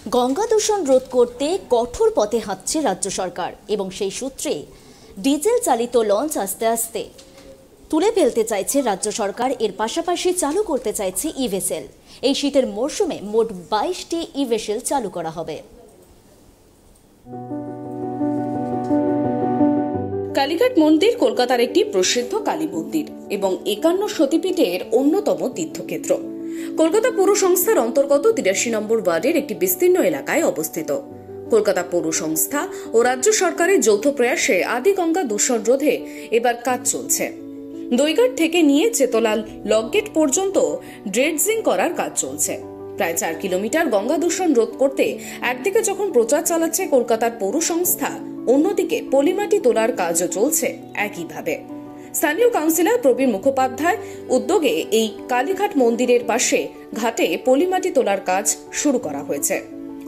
গঙ্গা দূষণ রোধ করতে কঠোর পথে হাঁটছে রাজ্য সরকার এবং সেই সূত্রে ডিজেল চালিত লঞ্চ আস্তে আস্তে তুলে ফেলতে চাইছে রাজ্য সরকার। এর পাশাপাশি চালু করতে চাইছে ই-ভেসেল। এই শীতের মরশুমে মোট 22টি ই-ভেসেল চালু করা হবে। কালীঘাট মন্দির কলকাতার একটি প্রসিদ্ধ কালী মন্দির এবং 51 সতীপীঠের অন্যতম তীর্থক্ষেত্র। কলকাতা পৌর সংস্থার অন্তর্গত 83 নম্বর ওয়ার্ডের একটি বিস্তীর্ণ এলাকায় অবস্থিত। কলকাতা পৌর সংস্থা ও রাজ্য সরকারের যৌথ প্রয়াসে আদি গঙ্গা দূষণ রোধে এবার কাজ চলছে। দইঘাট থেকে নিয়ে চেতলাল লকগেট পর্যন্ত ড্রেজিং করার কাজ চলছে। প্রায় 4 কিলোমিটার গঙ্গা দূষণ রোধ করতে একদিকে যখন প্রচার চালাচ্ছে কলকাতার পৌর সংস্থা, অন্যদিকে পলিমাটি তোলার কাজও চলছে একইভাবে। স্থানীয় কাউন্সিলর প্রবীণ মুখোপাধ্যায় উদ্যোগে এই কালীঘাট মন্দিরের পাশে ঘাটে পলিমাটি তোলার কাজ শুরু করা হয়েছে।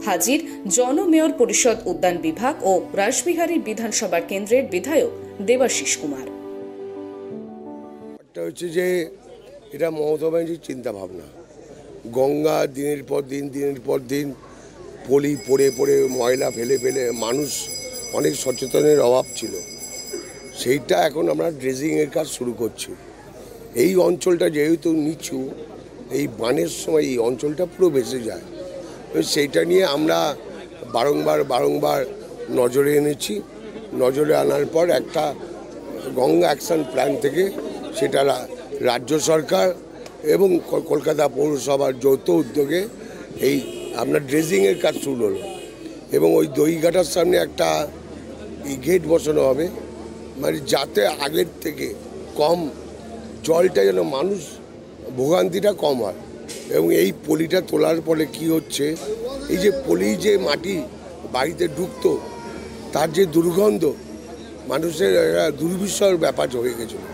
হাজির জনমেয়র পরিষদ উদ্যান বিভাগ ও রাসবিহারী বিধানসভা কেন্দ্রের বিধায়ক দেবাশিস কুমার। হচ্ছে যে এটা মমতা ব্যানার্জির চিন্তা ভাবনা। গঙ্গা দিনের পর দিন পলি পড়ে ময়লা ফেলে মানুষ অনেক সচেতনের অভাব ছিল, সেইটা এখন আমরা ড্রেজিংয়ের কাজ শুরু করছি। এই অঞ্চলটা যেহেতু নিচু, এই বানের সময় এই অঞ্চলটা পুরো ভেসে যায়। সেইটা নিয়ে আমরা বারংবার নজরে এনেছি। নজরে আনার পর একটা গঙ্গা অ্যাকশন প্ল্যান থেকে সেটা রাজ্য সরকার এবং কলকাতা পৌরসভার যৌথ উদ্যোগে এই আপনার ড্রেজিংয়ের কাজ শুরু হলো এবং ওই দইঘাটার সামনে একটা গেট বসানো হবে, মানে যাতে আগের থেকে কম জলটা যেন মানুষ ভোগান্তিটা কম হয়। এবং এই পলিটা তোলার ফলে কি হচ্ছে, এই যে পলি যে মাটি বাড়িতে ঢুকতো তার যে দুর্গন্ধ, মানুষের দুর্বিষহ ব্যাপার হয়ে গেছিলো।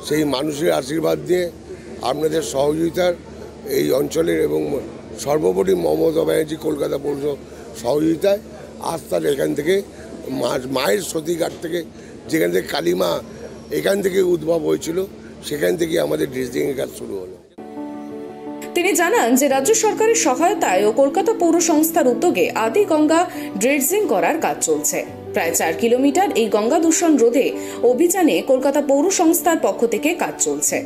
সেই মানুষের আশীর্বাদ দিয়ে আপনাদের সহযোগিতার এই অঞ্চলের এবং সর্বোপরি মমতা ব্যানার্জি কলকাতা পৌর সহযোগিতায় আজ তার এখান থেকে মায়ের সতীঘাট থেকে, যেখান থেকে কালীমা এখান থেকে উদ্ভব হয়েছিল, সেখান থেকে আমাদের ড্রেজিংয়ের কাজ শুরু হলো। তিনি জানান যে রাজ্য সরকারের সহায়তায় ও কলকাতা পৌর সংস্থার উদ্যোগে আদি গঙ্গা ড্রেজিং করার কাজ চলছে। প্রায় 4 কিলোমিটার এই গঙ্গা দূষণ রোধে অভিযানে কলকাতা পৌর সংস্থার পক্ষ থেকে কাজ চলছে।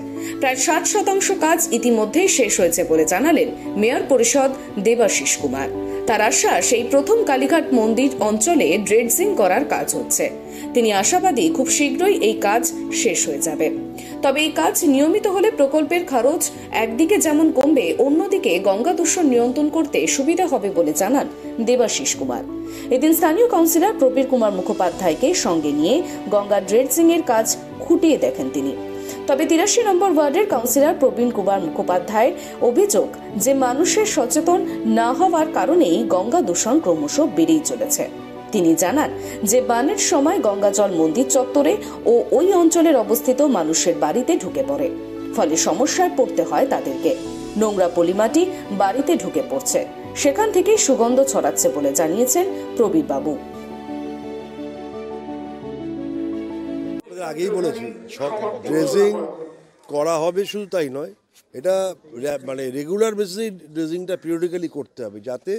প্রায় 60% কাজ ইতিমধ্যেই শেষ হয়েছে বলে জানালেন মেয়র পরিষদ দেবাশিস কুমার। তার আশ্বাস, এই প্রথম কালীঘাট মন্দির অঞ্চলে ড্রেজিং করার কাজ হচ্ছে। তিনি আশাবাদী খুব শীঘ্রই এই কাজ শেষ হয়ে যাবে। তবে এই কাজ নিয়মিত হলে প্রকল্পের খরচ একদিকে যেমন কমবে, অন্যদিকে গঙ্গা দূষণ নিয়ন্ত্রণ করতে সুবিধা হবে বলে জানান দেবাশিস কুমার। এদিন স্থানীয় কাউন্সিলর প্রবীর কুমার মুখোপাধ্যায়কে সঙ্গে নিয়ে গঙ্গা ড্রেজিং এর কাজ খুঁটিয়ে দেখেন তিনি। তবে 83 নম্বর ওয়ার্ডের কাউন্সিলর প্রবীণ কুমার মুখোপাধ্যায়ের অভিযোগ যে মানুষের সচেতন না হওয়ার কারণেই গঙ্গা দূষণ ক্রমশ বেড়েই চলেছে। তিনি জানান যে বানের সময় গঙ্গা জল মন্দির চত্বরে ও ওই অঞ্চলের অবস্থিত মানুষের বাড়িতে ঢুকে পড়ে, ফলে সমস্যায় পড়তে হয় তাদেরকে। নোংরা পলিমাটি বাড়িতে ঢুকে পড়ছে, সেখান থেকেই সুগন্ধ ছড়াচ্ছে বলে জানিয়েছেন প্রবীর বাবু। আগেই বলেছি ড্রেজিং করা হবে, শুধু তাই নয়, এটা মানে রেগুলার বেসিসে ড্রেজিংটা পিরিয়ডিক্যালি করতে হবে, যাতে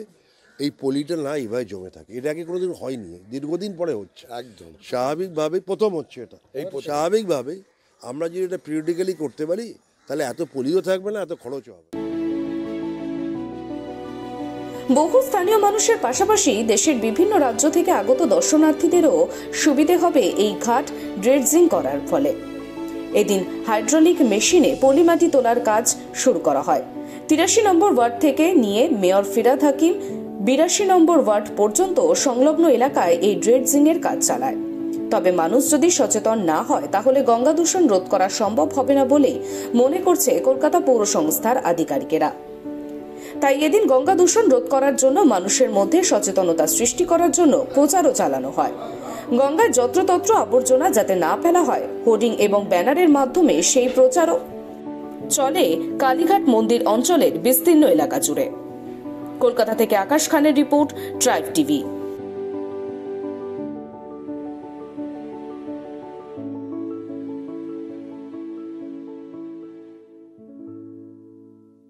এই পলিটা না এইভাবে জমে থাকে। এটা আগে কোনোদিন হয়নি, দীর্ঘদিন পরে হচ্ছে। একদম স্বাভাবিকভাবে প্রথম হচ্ছে এটা। স্বাভাবিকভাবে আমরা যদি এটা পিরিয়ডিক্যালি করতে পারি, তাহলে এত পলিও থাকবে না, এত খরচও হবে। বহু স্থানীয় মানুষের পাশাপাশি দেশের বিভিন্ন রাজ্য থেকে আগত দর্শনার্থীদেরও সুবিধে হবে এই ঘাট ড্রেজিং করার ফলে। এদিন হাইড্রোলিক মেশিনে পলিমাটি তোলার কাজ শুরু করা হয়। 83 নম্বর ওয়ার্ড থেকে নিয়ে মেয়র ফিরাদ হাকিম 82 নম্বর ওয়ার্ড পর্যন্ত সংলগ্ন এলাকায় এই ড্রেজিং এর কাজ চালায়। তবে মানুষ যদি সচেতন না হয়, তাহলে গঙ্গা দূষণ রোধ করা সম্ভব হবে না বলে মনে করছে কলকাতা পৌর সংস্থার আধিকারিকেরা। তাই এদিন গঙ্গা দূষণ রোধ করার জন্য মানুষের মধ্যে সচেতনতা সৃষ্টি করার জন্য প্রচারও চালানো হয়। গঙ্গায় যত্রতত্র আবর্জনা যাতে না ফেলা হয়, হোর্ডিং এবং ব্যানারের মাধ্যমে সেই প্রচারও চলে কালীঘাট মন্দির অঞ্চলের বিস্তীর্ণ এলাকা জুড়ে। কলকাতা থেকে আকাশ খানের রিপোর্ট, ট্রাইব টিভি।